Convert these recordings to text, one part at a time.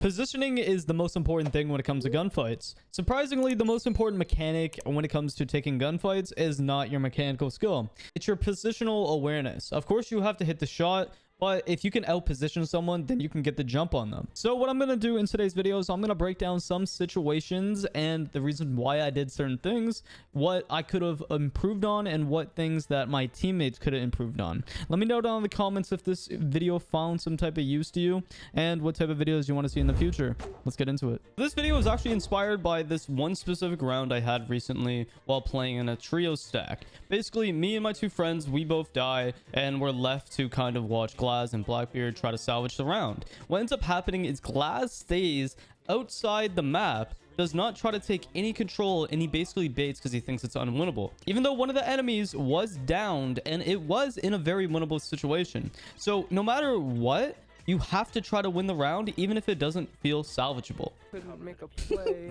Positioning is the most important thing when it comes to gunfights. Surprisingly, the most important mechanic when it comes to taking gunfights is not your mechanical skill. It's your positional awareness. Of course, you have to hit the shot, but if you can out-position someone, then you can get the jump on them. So what I'm going to do in today's video is I'm going to break down some situations and the reason why I did certain things, what I could have improved on, and what things that my teammates could have improved on. Let me know down in the comments if this video found some type of use to you and what type of videos you want to see in the future. Let's get into it. This video was actually inspired by this one specific round I had recently while playing in a trio stack. Basically, me and my two friends, we both die and we're left to kind of watch Glaz and Blackbeard try to salvage the round. What ends up happening is Glaz stays outside the map, does not try to take any control, and he basically baits because he thinks it's unwinnable, even though one of the enemies was downed and it was in a very winnable situation. So no matter what, you have to try to win the round, even if it doesn't feel salvageable. Couldn't make a play.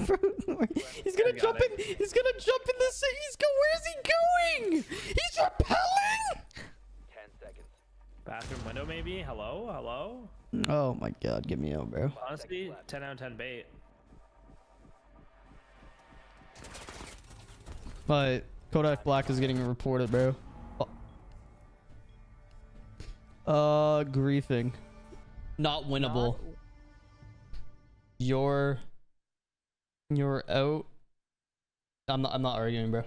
He's gonna jump in. He's gonna jump in the sea. Where's he going? He's repelling. 10 seconds. Bathroom window, maybe. Hello. Oh my god, get me out, bro. Honestly, 10 out of 10 bait. But Kodak Black is getting reported, bro. Griefing. Not winnable. You're out. I'm not arguing, bro.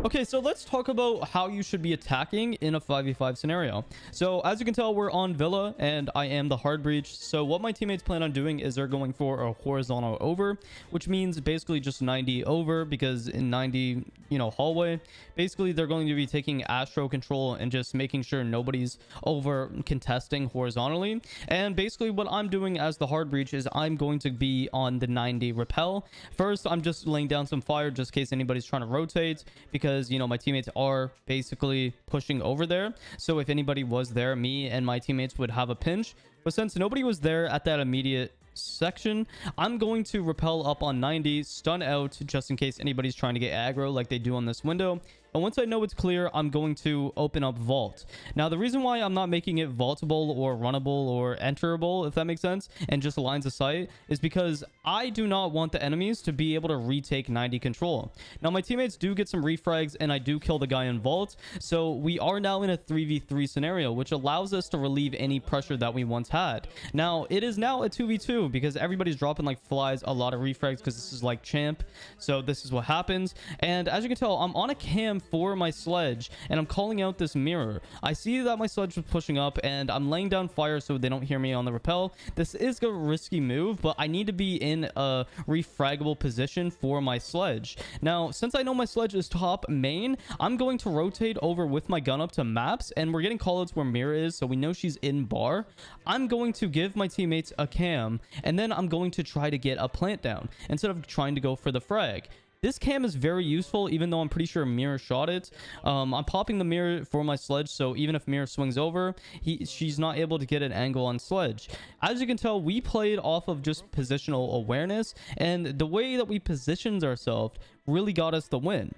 Okay, so let's talk about how you should be attacking in a 5v5 scenario. So as you can tell, we're on Villa and I am the hard breach. So what my teammates plan on doing is they're going for a horizontal over, which means basically just 90 over, because in 90, hallway, basically they're going to be taking Astro control and just making sure nobody's over contesting horizontally. And basically what I'm doing as the hard breach is I'm going to be on the 90 repel. First, I'm just laying down some fire just in case anybody's trying to rotate, because my teammates are basically pushing over there. So if anybody was there, me and my teammates would have a pinch. But since nobody was there at that immediate section, I'm going to repel up on 90, stun out just in case anybody's trying to get aggro like they do on this window. And once I know it's clear, I'm going to open up vault. Now, the reason why I'm not making it vaultable or runnable or enterable, if that makes sense, and just lines of sight, is because I do not want the enemies to be able to retake 90 control. Now, my teammates do get some refrags and I do kill the guy in vault. So we are now in a 3v3 scenario, which allows us to relieve any pressure that we once had. Now, it is now a 2v2 because everybody's dropping like flies, a lot of refrags, because this is like champ. So this is what happens. And as you can tell, I'm on a cam for my sledge and I'm calling out this mirror. I see that my sledge was pushing up and I'm laying down fire so they don't hear me on the rappel. This is a risky move, but I need to be in a refraggable position for my sledge. Now, since I know my sledge is top main, I'm going to rotate over with my gun up to maps, and we're getting callouts where mirror is, so we know she's in bar. I'm going to give my teammates a cam, and then I'm going to try to get a plant down instead of trying to go for the frag. This cam is very useful, even though I'm pretty sure Mirror shot it. I'm popping the mirror for my sledge, so even if Mirror swings over, she's not able to get an angle on sledge. As you can tell, we played off of just positional awareness, and the way that we positioned ourselves really got us the win.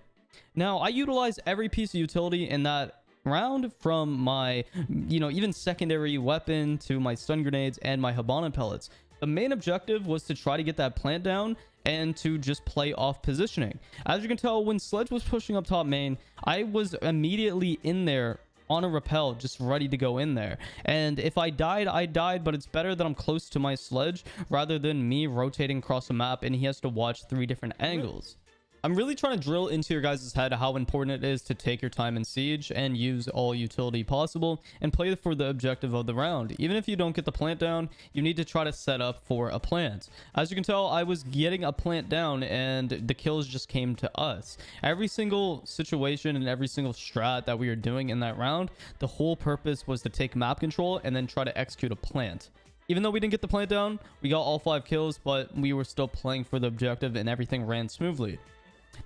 Now, I utilized every piece of utility in that round, from my, even secondary weapon to my stun grenades and my Habana pellets. The main objective was to try to get that plant down and to just play off positioning. As you can tell, when Sledge was pushing up top main, I was immediately in there on a rappel, just ready to go in there. And if I died, I died, but it's better that I'm close to my sledge rather than me rotating across the map and he has to watch 3 different angles. I'm really trying to drill into your guys' head how important it is to take your time in Siege and use all utility possible and play for the objective of the round. Even if you don't get the plant down, you need to try to set up for a plant. As you can tell, I was getting a plant down and the kills just came to us. Every single situation and every single strat that we were doing in that round, the whole purpose was to take map control and then try to execute a plant. Even though we didn't get the plant down, we got all 5 kills, but we were still playing for the objective and everything ran smoothly.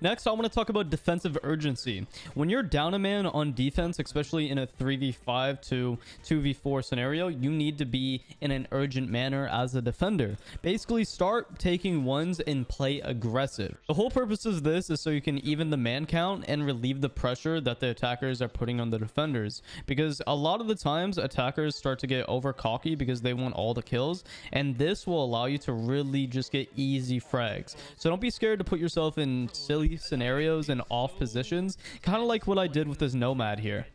Next, I want to talk about defensive urgency. When you're down a man on defense, especially in a 3v5 to 2v4 scenario, you need to be in an urgent manner as a defender. Basically, start taking ones and play aggressive. The whole purpose of this is so you can even the man count and relieve the pressure that the attackers are putting on the defenders. Because a lot of the times, attackers start to get over cocky because they want all the kills, and this will allow you to really just get easy frags. So don't be scared to put yourself in silly scenarios and off positions, kind of like what I did with this nomad here.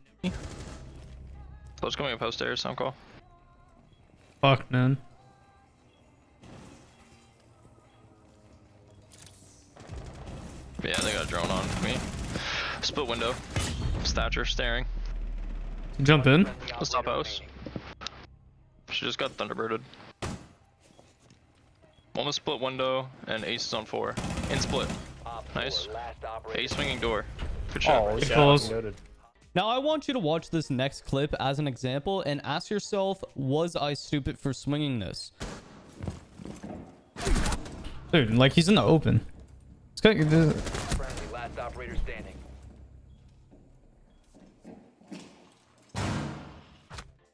Close coming up upstairs, sound call. Fuck, man. Yeah, they got a drone on me. Split window. Stature staring. Jump in. Let's top house. She just got thunderbirded. On the split window and ace is on 4. In split. Nice. Ace swinging door. Good shot. Oh, yeah. Close. Noted. Now, I want you to watch this next clip as an example and ask yourself, was I stupid for swinging this? Dude, like he's in the open. It's got, Friendly, last operator standing.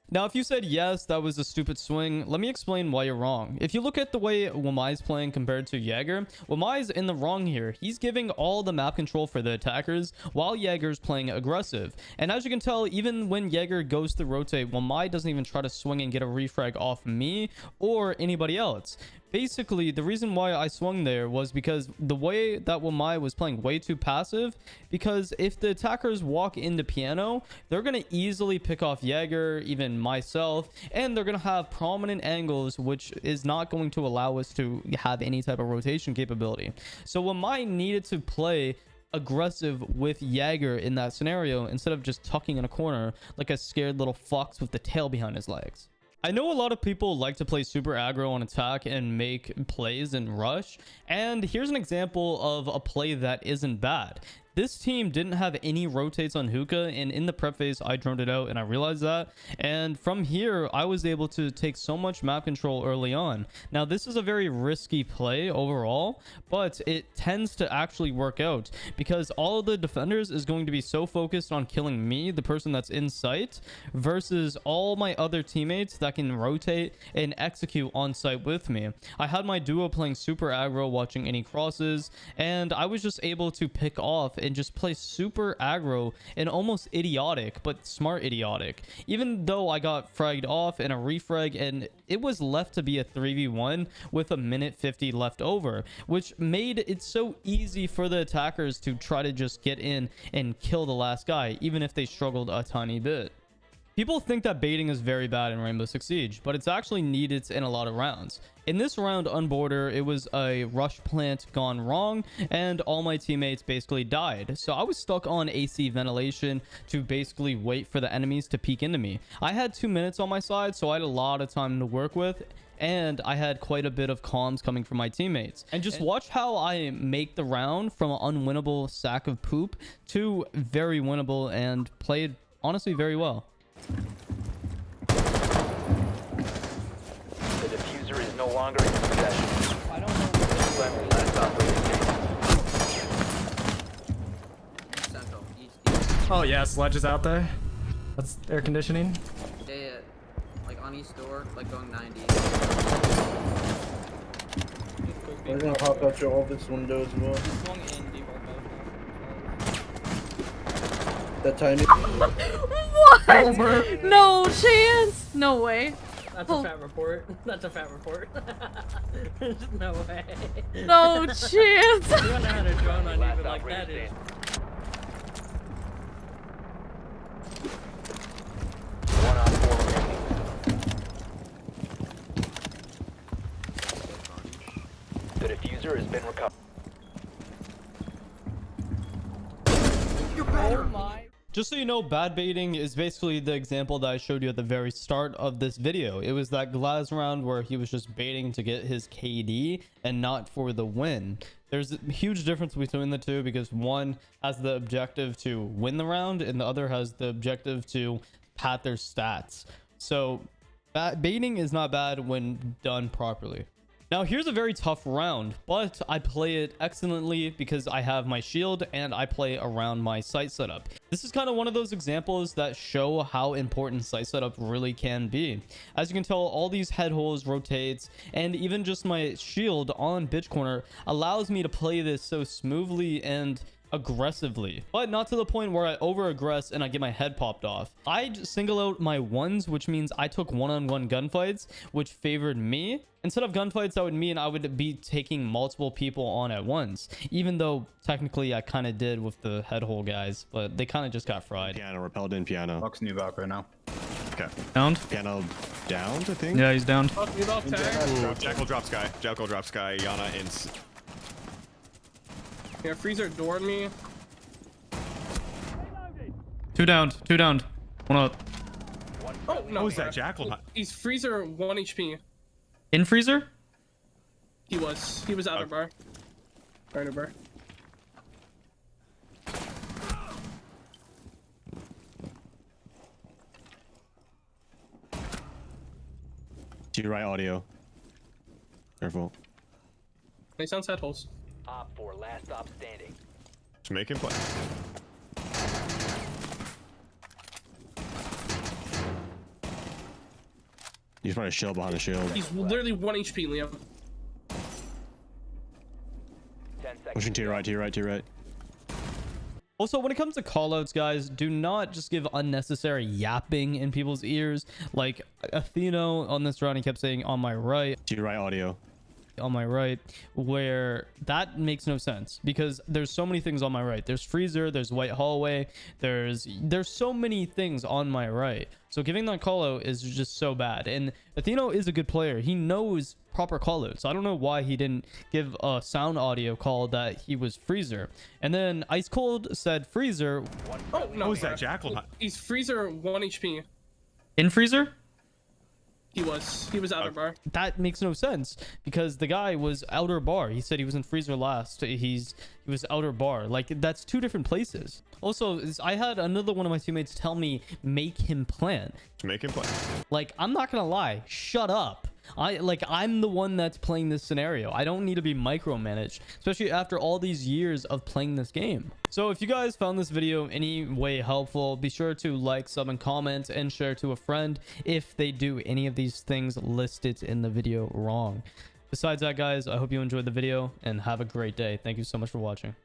Now, if you said yes, that was a stupid swing, let me explain why you're wrong. If you look at the way Wamai's playing compared to Jaeger, Wamai's in the wrong here. He's giving all the map control for the attackers while Jaeger's playing aggressive. And as you can tell, even when Jaeger goes to rotate, Wamai doesn't even try to swing and get a refrag off me or anybody else. Basically, the reason why I swung there was because the way that Wamai was playing way too passive, because if the attackers walk into piano, they're going to easily pick off Jaeger, even myself, and they're going to have prominent angles, which is not going to allow us to have any type of rotation capability. So Wamai needed to play aggressive with Jaeger in that scenario instead of just tucking in a corner like a scared little fox with the tail behind his legs. I know a lot of people like to play super aggro on attack and make plays and rush, and here's an example of a play that isn't bad. This team didn't have any rotates on hookah, and in the prep phase I droned it out and I realized that, and from here I was able to take so much map control early on. Now this is a very risky play overall, but it tends to actually work out because all of the defenders is going to be so focused on killing me, the person that's in sight, versus all my other teammates that can rotate and execute on site with me. I had my duo playing super aggro, watching any crosses, and I was just able to pick off and just play super aggro and almost idiotic, but smart idiotic. Even though I got fragged off and a refrag, and it was left to be a 3v1 with a minute 50 left over, which made it so easy for the attackers to try to just get in and kill the last guy, even if they struggled a tiny bit. People think that baiting is very bad in Rainbow Six Siege, but it's actually needed in a lot of rounds. In this round on border, it was a rush plant gone wrong, and all my teammates basically died. So I was stuck on AC ventilation to basically wait for the enemies to peek into me. I had 2 minutes on my side, so I had a lot of time to work with, and I had quite a bit of comms coming from my teammates. And just watch how I make the round from an unwinnable sack of poop to very winnable, and played honestly very well. The diffuser is no longer in possession. I don't know. Friendly, last operator standing. Central, east. Oh yeah, Sledge is out there. That's air conditioning. Yeah, like on east door, like going 90. We're gonna hop out your office window as well. That timing. What? No chance. No way. That's a fat report. That's a fat report. There's no way. No chance. You don't know how to drone on Last even like operator that is. standing. 1 on 4 remaining. The diffuser has been recovered. Just so you know, bad baiting is basically the example that I showed you at the very start of this video. It was that Glaz round where he was just baiting to get his KD and not for the win. There's a huge difference between the two because one has the objective to win the round and the other has the objective to pad their stats. So baiting is not bad when done properly. Now, here's a very tough round, but I play it excellently because I have my shield and I play around my site setup. This is kind of one of those examples that show how important site setup really can be. As you can tell, all these head holes rotates, and even just my shield on bitch corner allows me to play this so smoothly and aggressively, but not to the point where I over aggress and I get my head popped off. I just single out my ones, which means I took one-on-one gunfights, which favored me. Instead of gunfights, that would mean I would be taking multiple people on at once, even though technically I kind of did with the head hole guys, but they kind of just got fried. Piano repelled in piano. Box new back right now. Okay. Downed. Piano downed, I think. Yeah, he's downed. Ooh, Jackal drop sky. Jackal drop sky. Yana in. Yeah, freezer doored me. Two downed. Two downed. One up. Oh no! Oh, is that Jackal? He's freezer 1 HP. In freezer? He was outer bar. Outer bar. To your right, audio. Careful. They sound set holes. Op 4, last stop standing. Just make him play. He's probably a shield behind a shield. He's literally 1 HP, Liam. 10 seconds. Pushing to your right, to your right, to your right. Also, when it comes to callouts, guys, do not just give unnecessary yapping in people's ears. Like Atheno on this round, he kept saying on my right. To your right, audio. On my right, where that makes no sense because there's so many things on my right. There's freezer, there's white hallway, there's so many things on my right. So giving that call out is just so bad. And Atheno is a good player. He knows proper call outs. I don't know why he didn't give a sound audio call that he was freezer. And then Ice Cold said freezer. Oh no! Oh, is that Jackal? He's freezer 1 HP. In freezer? He was outer bar. That makes no sense because the guy was outer bar. He said he was in freezer last. He was outer bar. Like, that's two different places. Also, I had another one of my teammates tell me make him plant. Just make him play. Like, I'm not gonna lie, shut up. I'm the one that's playing this scenario. I don't need to be micromanaged, especially after all these years of playing this game. So if you guys found this video any way helpful, be sure to like, sub, and comment, and share to a friend if they do any of these things listed in the video wrong. Besides that, guys, I hope you enjoyed the video and have a great day. Thank you so much for watching.